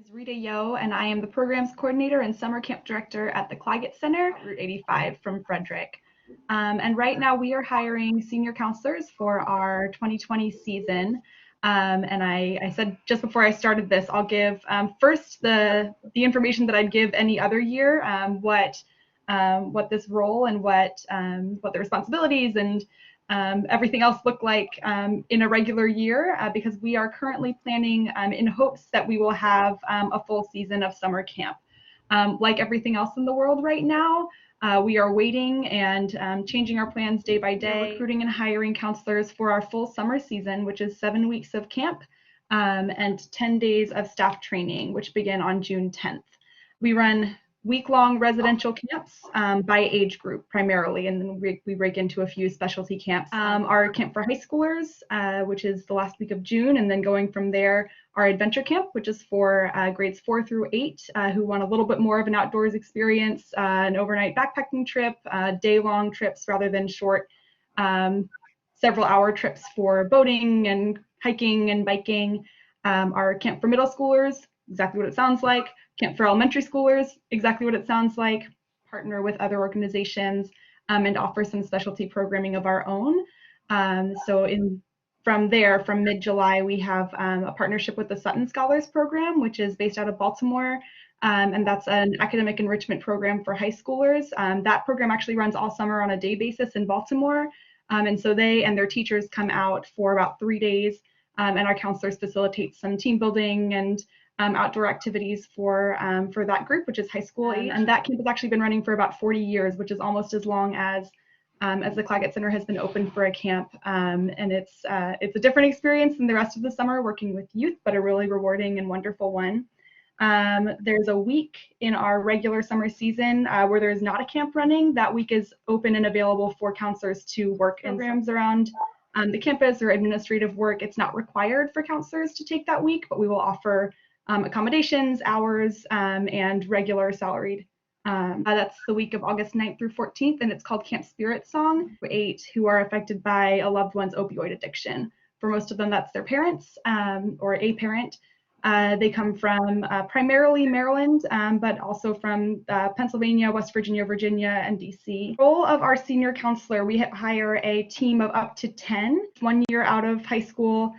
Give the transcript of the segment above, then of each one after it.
Is Rita Yo, and I am the Programs Coordinator and Summer Camp Director at the Claggett Center, Route 85 from Frederick. And right now we are hiring senior counselors for our 2020 season. And I said just before I started this, I'll give first the information that I'd give any other year, what this role and what the responsibilities and everything else look like in a regular year, because we are currently planning in hopes that we will have a full season of summer camp. Like everything else in the world right now, we are waiting and changing our plans day by day. We're recruiting and hiring counselors for our full summer season, which is 7 weeks of camp and 10 days of staff training, which begin on June 10th. We run week-long residential camps by age group primarily, and then we break into a few specialty camps. Our camp for high schoolers, which is the last week of June, and then going from there, our adventure camp, which is for grades 4 through 8 who want a little bit more of an outdoors experience, an overnight backpacking trip, day-long trips rather than short several-hour trips for boating and hiking and biking. Our camp for middle schoolers, exactly what it sounds like. Camp for elementary schoolers, exactly what it sounds like. Partner with other organizations and offer some specialty programming of our own. From mid-July, we have a partnership with the Sutton Scholars Program, which is based out of Baltimore. And that's an academic enrichment program for high schoolers. That program actually runs all summer on a day basis in Baltimore. And so they and their teachers come out for about 3 days, and our counselors facilitate some team building and outdoor activities for that group, which is high school age. And that camp has actually been running for about 40 years, which is almost as long as the Claggett Center has been open for a camp. And it's a different experience than the rest of the summer working with youth, but a really rewarding and wonderful one. There's a week in our regular summer season where there's not a camp running. That week is open and available for counselors to work in programs around the campus or administrative work. It's not required for counselors to take that week, but we will offer accommodations, hours, and regular salaried. That's the week of August 9th through 14th, and it's called Camp Spirit Song. 8 who are affected by a loved one's opioid addiction. For most of them, that's their parents or a parent. They come from primarily Maryland, but also from Pennsylvania, West Virginia, Virginia, and DC. The role of our senior counselor, we hire a team of up to 10, 1 year out of high school.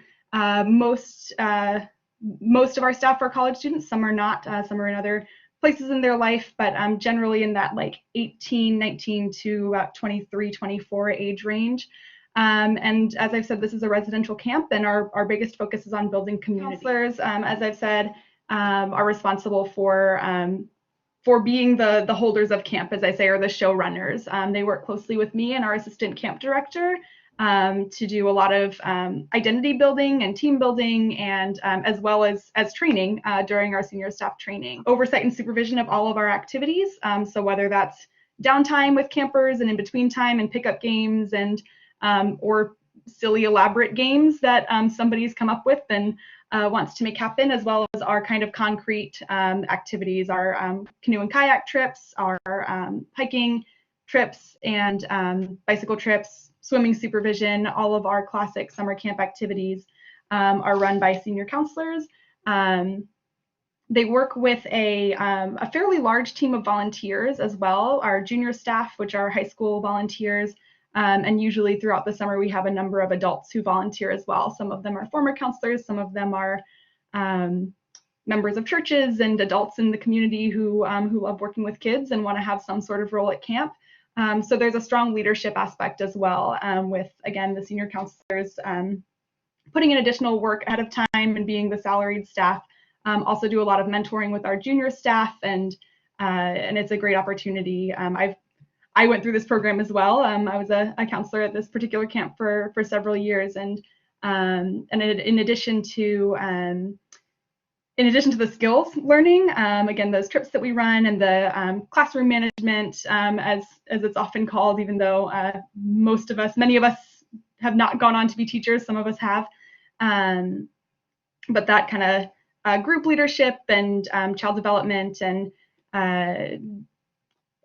Most of our staff are college students. Some are not. Some are in other places in their life, but generally in that like 18, 19 to about 23, 24 age range. And as I've said, this is a residential camp, and our biggest focus is on building community. Counselors, as I've said, are responsible for being the holders of camp, as I say, or the showrunners. They work closely with me and our assistant camp director to do a lot of identity building and team building, and as well as training during our senior staff training. Oversight and supervision of all of our activities. So whether that's downtime with campers and in between time and pickup games and or silly elaborate games that somebody's come up with and wants to make happen, as well as our kind of concrete activities, our canoe and kayak trips, our hiking trips and bicycle trips, swimming supervision. All of our classic summer camp activities are run by senior counselors. They work with a fairly large team of volunteers as well, our junior staff, which are high school volunteers. And usually throughout the summer, we have a number of adults who volunteer as well. Some of them are former counselors, some of them are members of churches and adults in the community who love working with kids and want to have some sort of role at camp. So there's a strong leadership aspect as well, with, again, the senior counselors putting in additional work ahead of time and being the salaried staff. Also do a lot of mentoring with our junior staff, and it's a great opportunity. I went through this program as well. I was a counselor at this particular camp for several years, and in addition to the skills learning, again, those trips that we run and the classroom management, as it's often called, even though many of us have not gone on to be teachers, some of us have, but that kind of group leadership and child development and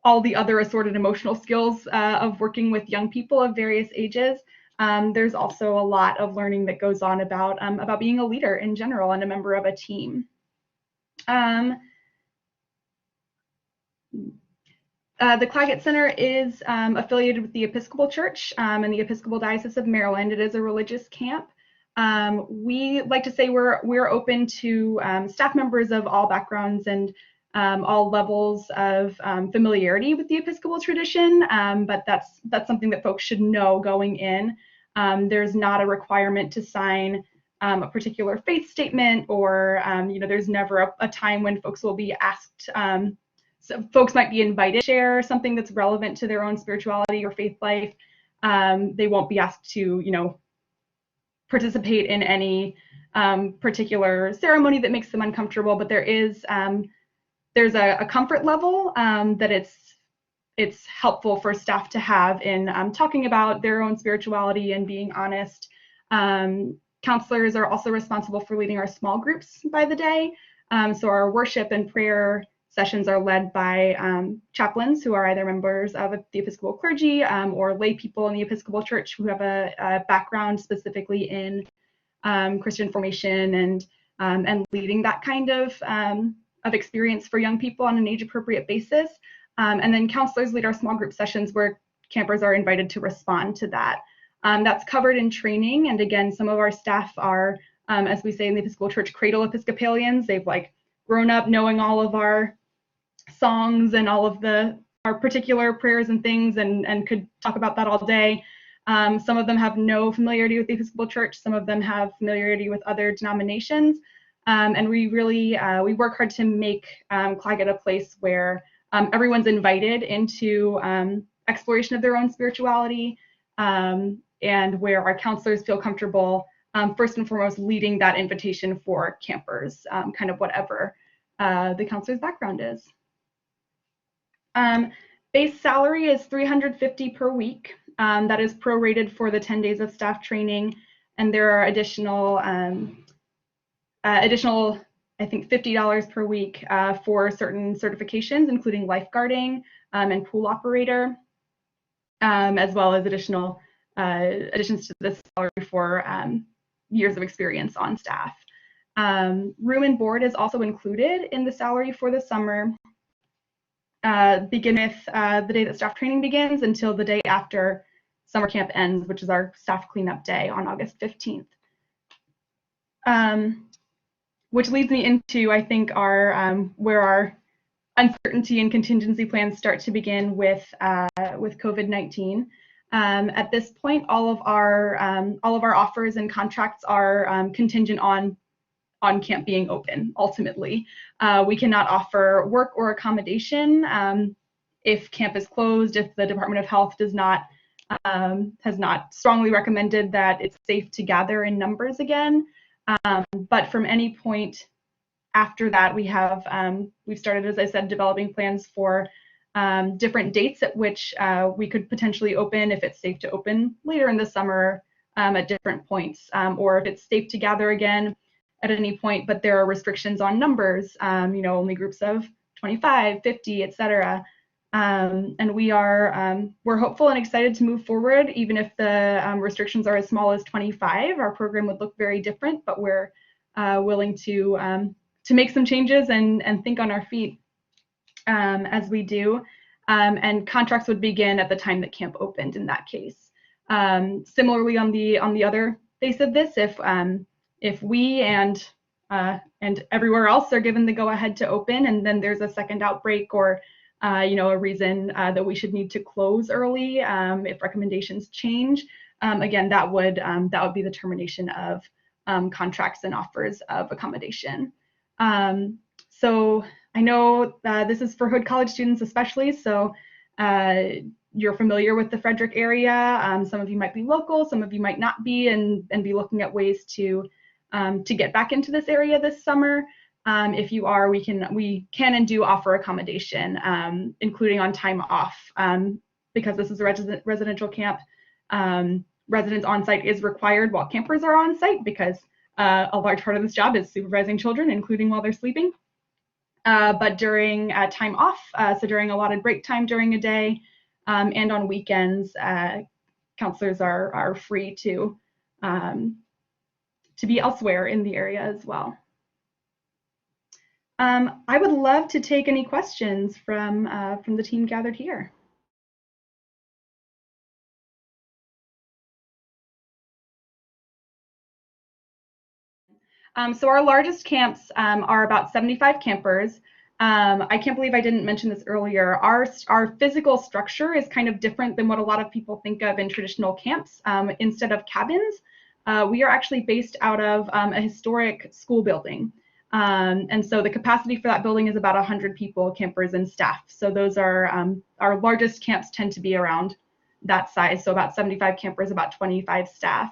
all the other assorted emotional skills of working with young people of various ages. There's also a lot of learning that goes on about being a leader in general and a member of a team. Um, the Claggett Center is affiliated with the Episcopal Church and the Episcopal Diocese of Maryland. It is a religious camp. We like to say we're open to staff members of all backgrounds and all levels of familiarity with the Episcopal tradition, but that's something that folks should know going in. There's not a requirement to sign a particular faith statement, or there's never a time when folks will be asked. So folks might be invited to share something that's relevant to their own spirituality or faith life. They won't be asked to, participate in any particular ceremony that makes them uncomfortable, but there's a comfort level that it's helpful for staff to have in talking about their own spirituality and being honest. Counselors are also responsible for leading our small groups by the day. So our worship and prayer sessions are led by chaplains who are either members of the Episcopal clergy or lay people in the Episcopal Church who have a background specifically in Christian formation and leading that kind of experience for young people on an age-appropriate basis. And then counselors lead our small group sessions where campers are invited to respond to that. That's covered in training. And again, some of our staff are, as we say in the Episcopal Church, cradle Episcopalians. They've grown up knowing all of our songs and all of our particular prayers and things, and could talk about that all day. Some of them have no familiarity with the Episcopal Church. Some of them have familiarity with other denominations. And we really, we work hard to make Claggett a place where everyone's invited into exploration of their own spirituality, and where our counselors feel comfortable, first and foremost, leading that invitation for campers, kind of whatever the counselor's background is. Base salary is $350 per week. That is prorated for the 10 days of staff training, and there are additional, I think, $50 per week for certain certifications, including lifeguarding and pool operator, as well as additions to the salary for years of experience on staff. Room and board is also included in the salary for the summer. Begin with the day that staff training begins until the day after summer camp ends, which is our staff cleanup day on August 15th. Which leads me into, I think, where our uncertainty and contingency plans start to begin with COVID-19. At this point, all of our offers and contracts are contingent on camp being open. Ultimately, we cannot offer work or accommodation if camp is closed, if the Department of Health has not strongly recommended that it's safe to gather in numbers again. But from any point after that, we've started, as I said, developing plans for different dates at which we could potentially open, if it's safe to open later in the summer at different points, or if it's safe to gather again at any point, but there are restrictions on numbers, only groups of 25, 50, etc. And we're hopeful and excited to move forward, even if the restrictions are as small as 25. Our program would look very different, but we're willing to make some changes and think on our feet as we do. And contracts would begin at the time that camp opened in that case. Similarly, on the other face of this, if we and everywhere else are given the go-ahead to open, and then there's a second outbreak or a reason that we should need to close early, if recommendations change, again, that would be the termination of contracts and offers of accommodation. So I know this is for Hood College students especially, so you're familiar with the Frederick area. Some of you might be local, some of you might not be, and be looking at ways to get back into this area this summer. If you are, we can and do offer accommodation, including on time off, because this is a residential camp. Residence on site is required while campers are on site, because a large part of this job is supervising children, including while they're sleeping. But during time off, so during allotted break time during a day, and on weekends, counselors are free to be elsewhere in the area as well. I would love to take any questions from the team gathered here. So our largest camps are about 75 campers. I can't believe I didn't mention this earlier. Our physical structure is kind of different than what a lot of people think of in traditional camps. Instead of cabins, we are actually based out of a historic school building. And so the capacity for that building is about 100 people, campers, and staff. So those are our largest camps tend to be around that size. So about 75 campers, about 25 staff.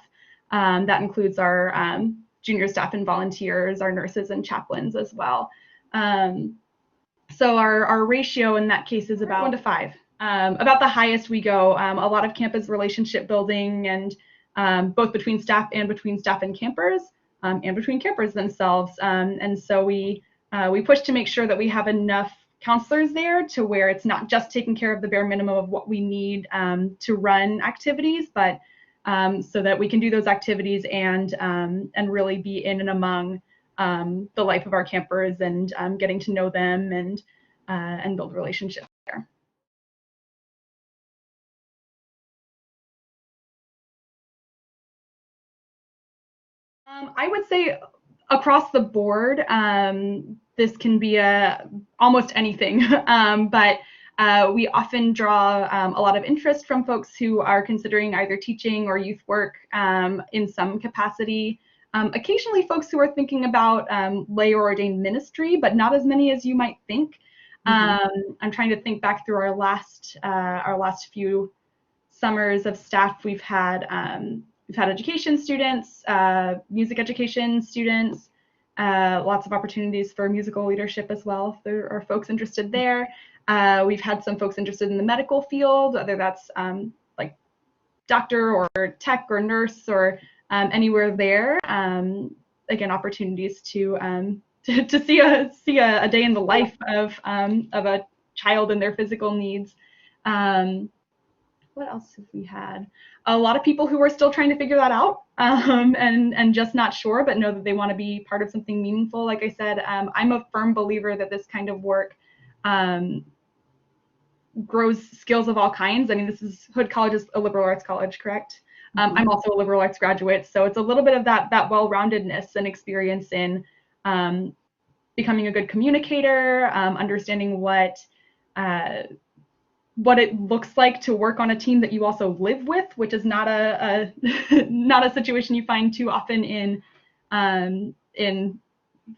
That includes our junior staff and volunteers, our nurses and chaplains as well. So our ratio in that case is about 1 to 5. About the highest we go. A lot of camp is relationship building, and both between staff and campers, and between campers themselves. And so we push to make sure that we have enough counselors there to where it's not just taking care of the bare minimum of what we need to run activities, but so that we can do those activities and really be in and among the life of our campers and getting to know them and build relationships there. I would say across the board, this can be almost anything, but we often draw a lot of interest from folks who are considering either teaching or youth work in some capacity. Occasionally, folks who are thinking about lay or ordained ministry, but not as many as you might think. I'm trying to think back through our last few summers of staff. We've had education students, music education students, lots of opportunities for musical leadership as well, if there are folks interested there. We've had some folks interested in the medical field, whether that's like doctor or tech or nurse or anywhere there. Again, opportunities to see a day in the life of a child and their physical needs. What else have we had? A lot of people who are still trying to figure that out and just not sure, but know that they want to be part of something meaningful. Like I said, I'm a firm believer that this kind of work grows skills of all kinds. I mean, Hood College is a liberal arts college, correct? I'm also a liberal arts graduate, so it's a little bit of that well-roundedness and experience in becoming a good communicator, understanding what it looks like to work on a team that you also live with, which is not a not a situation you find too often in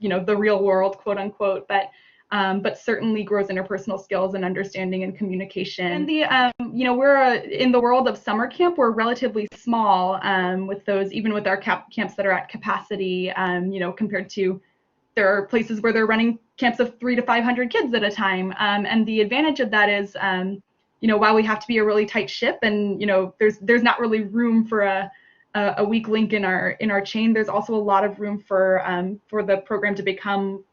the real world, quote unquote, but certainly grows interpersonal skills and understanding and communication. And we're in the world of summer camp, we're relatively small with those, even with our camps that are at capacity, compared to there are places where they're running camps of 300 to 500 kids at a time. And the advantage of that is, while we have to be a really tight ship and, there's not really room for a weak link in our chain, there's also a lot of room for the program to become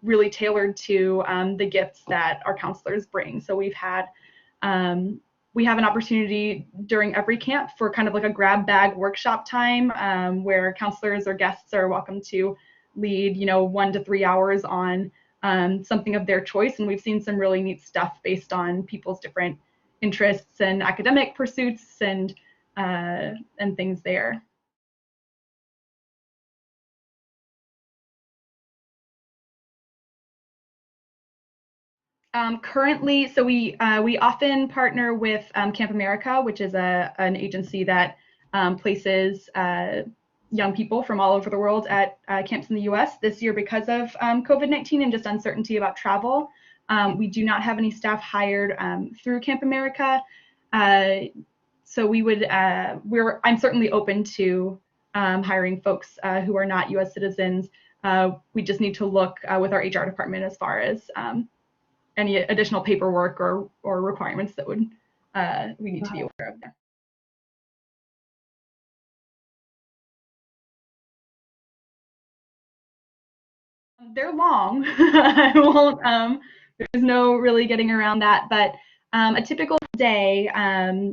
really tailored to the gifts that our counselors bring. So we have an opportunity during every camp for kind of like a grab bag workshop time where counselors or guests are welcome to lead 1 to 3 hours on something of their choice, and we've seen some really neat stuff based on people's different interests and academic pursuits and things there. Currently, so we often partner with Camp America, which is an agency that places young people from all over the world at camps in the U.S. This year, because of COVID-19 and just uncertainty about travel, we do not have any staff hired through Camp America. So I'm certainly open to hiring folks who are not U.S. citizens. We just need to look with our HR department as far as any additional paperwork or requirements that we need to be aware of there. They're long. I won't. There's no really getting around that, but a typical day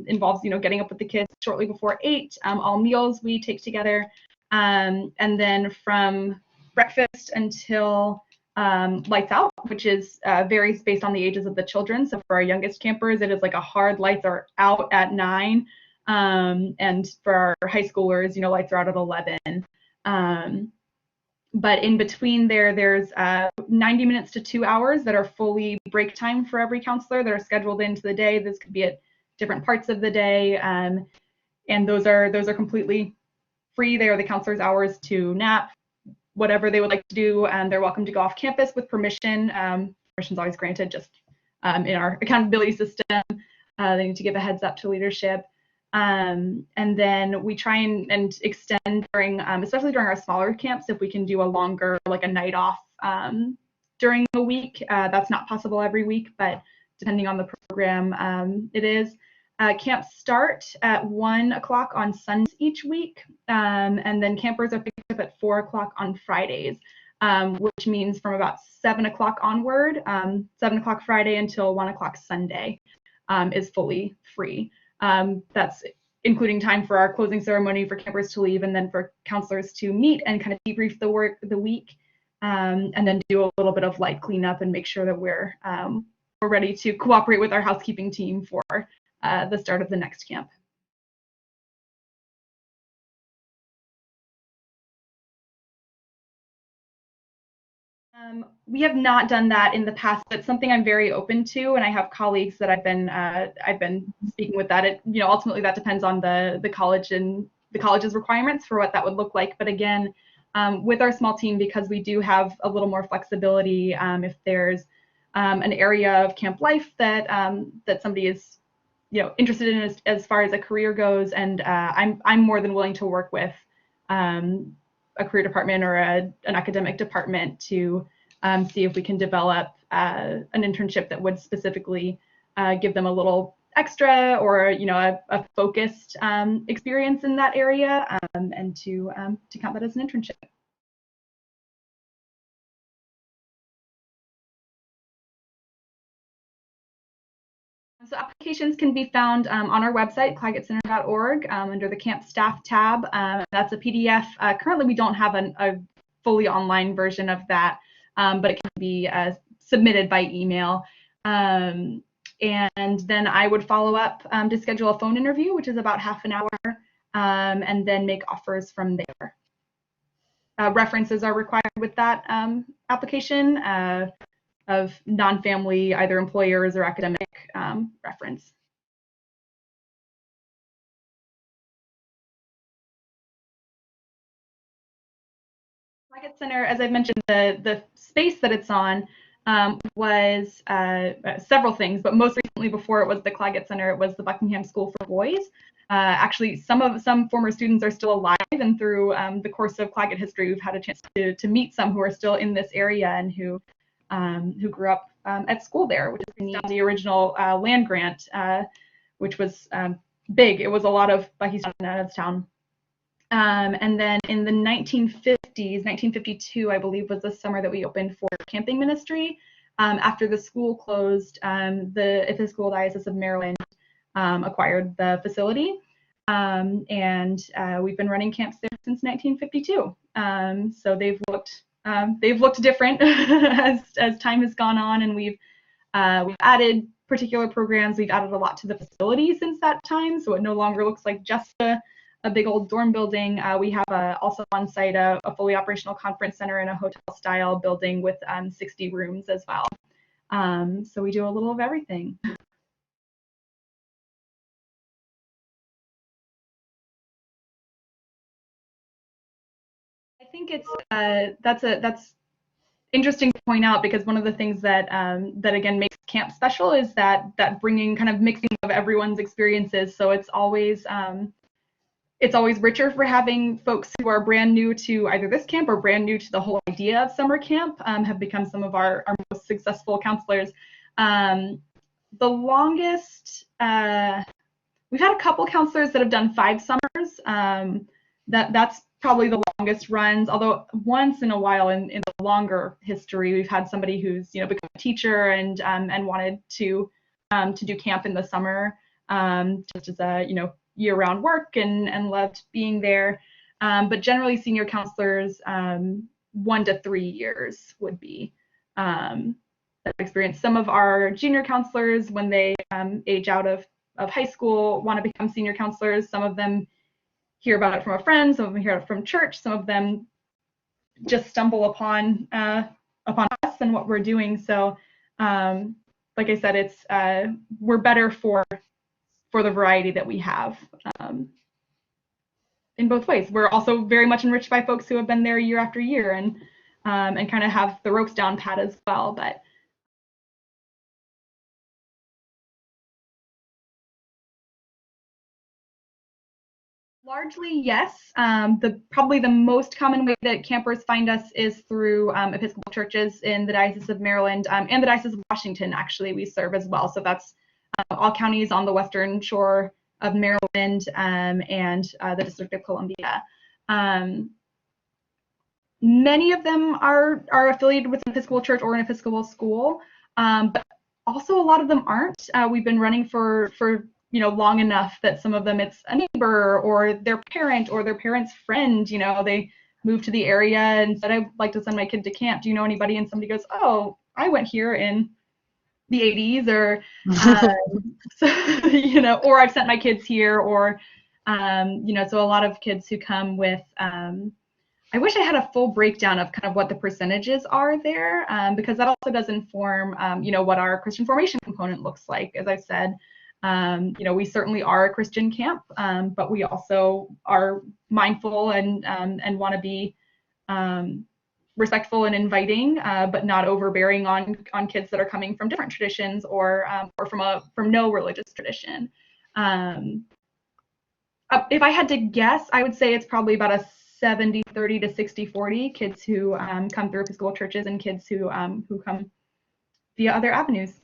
involves, getting up with the kids shortly before 8. All meals we take together, and then from breakfast until lights out, which is varies based on the ages of the children. So for our youngest campers, it is like a hard lights are out at 9. And for our high schoolers, lights are out at 11. But in between there's 90 minutes to 2 hours that are fully break time for every counselor that are scheduled into the day. This could be at different parts of the day. And those are completely free. They are the counselor's hours to nap, whatever they would like to do, and they're welcome to go off campus with permission. Permission's always granted, just in our accountability system. They need to give a heads up to leadership. And then we try and extend during, especially during our smaller camps, if we can do a longer, like a night off during the week. That's not possible every week, but depending on the program, it is. Camps start at 1 o'clock on Sundays each week, and then campers are picked up at 4 o'clock on Fridays, which means from about 7 o'clock onward, 7 o'clock Friday until 1 o'clock Sunday is fully free. That's including time for our closing ceremony for campers to leave, and then for counselors to meet and kind of debrief the week, and then do a little bit of light cleanup and make sure that we're ready to cooperate with our housekeeping team for the start of the next camp. We have not done that in the past, but it's something I'm very open to, and I have colleagues that I've been speaking with that. Ultimately that depends on the college and the college's requirements for what that would look like. But again, with our small team, because we do have a little more flexibility, if there's an area of camp life that somebody is interested in as far as a career goes, and I'm more than willing to work with a career department or an academic department to see if we can develop an internship that would specifically give them a little extra or a focused experience in that area, and to count that as an internship. So applications can be found on our website, claggettcenter.org, under the Camp Staff tab. That's a PDF. Currently, we don't have a fully online version of that, but it can be submitted by email. And then I would follow up to schedule a phone interview, which is about half an hour, and then make offers from there. References are required with that application of non-family, either employers or academic reference. Claggett Center, as I've mentioned, the space that it's on was several things, but most recently, before it was the Claggett Center, it was the Buckingham School for Boys. Actually, some former students are still alive, and through the course of Claggett history, we've had a chance to meet some who are still in this area and who grew up at school there, which is the original land grant, which was big. It was a lot of Buckystown and Adamstown. And then in the 1950s, 1952, I believe, was the summer that we opened for camping ministry. After the school closed, the Episcopal Diocese of Maryland acquired the facility, and we've been running camps there since 1952. So they've looked different as time has gone on, and we've added particular programs. We've added a lot to the facility since that time, so it no longer looks like just a big old dorm building. We have also on site a fully operational conference center and a hotel style building with 60 rooms as well. So we do a little of everything. I think that's interesting to point out, because one of the things that again makes camp special is that bringing, kind of mixing of everyone's experiences. So it's always richer for having folks who are brand new to either this camp or brand new to the whole idea of summer camp, have become some of our most successful counselors. The longest, we've had a couple counselors that have done 5 summers. That's probably the longest runs, although once in a while in the longer history, we've had somebody who's become a teacher and wanted to do camp in the summer, just as a year-round work, and loved being there. But generally, senior counselors, 1 to 3 years would be that experience. Some of our junior counselors, when they age out of high school, want to become senior counselors. Some of them hear about it from a friend, some of them hear it from church, some of them just stumble upon us and what we're doing. So, like I said, it's we're better for the variety that we have in both ways. We're also very much enriched by folks who have been there year after year and kind of have the ropes down pat as well. But largely, yes. Probably the most common way that campers find us is through Episcopal churches in the Diocese of Maryland and the Diocese of Washington. Actually, we serve as well. So that's all counties on the western shore of Maryland and the District of Columbia. Many of them are affiliated with an Episcopal church or an Episcopal school, but also a lot of them aren't. We've been running for long enough that some of them it's a neighbor or their parent or their parent's friend. They moved to the area and said, I'd like to send my kid to camp. Do you know anybody? And somebody goes, oh, I went here in the 80s, or so, or I've sent my kids here, or so a lot of kids who come with I wish I had a full breakdown of kind of what the percentages are there, because that also does inform what our Christian formation component looks like. As I said, we certainly are a Christian camp, but we also are mindful and want to be respectful and inviting, but not overbearing on kids that are coming from different traditions or from no religious tradition. If I had to guess, I would say it's probably about a 70-30 to 60-40 kids who come through Episcopal churches and kids who come via other avenues.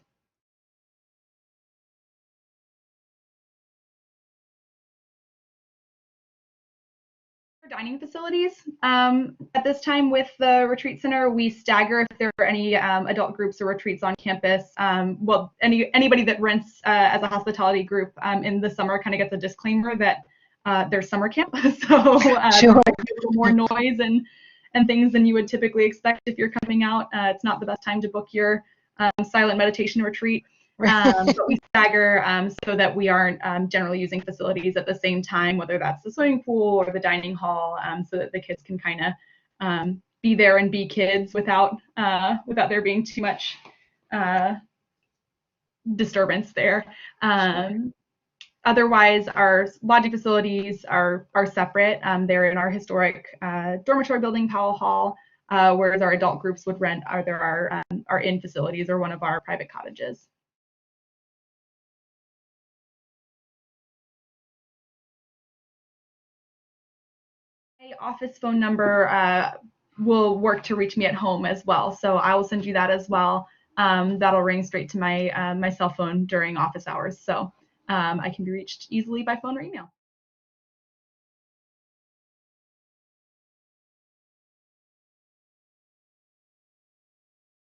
Dining facilities. At this time with the retreat center, we stagger if there are any adult groups or retreats on campus. Well, anybody that rents as a hospitality group in the summer kind of gets a disclaimer that there's summer camp, so Sure. there's a little more noise and things than you would typically expect if you're coming out. It's not the best time to book your silent meditation retreat. But we stagger so that we aren't generally using facilities at the same time, whether that's the swimming pool or the dining hall, so that the kids can kind of be there and be kids without there being too much disturbance there. Otherwise, our lodging facilities are separate. They're in our historic dormitory building, Powell Hall, whereas our adult groups would rent either our inn facilities or one of our private cottages. My office phone number will work to reach me at home as well, so I will send you that as well. That'll ring straight to my my cell phone during office hours, so I can be reached easily by phone or email.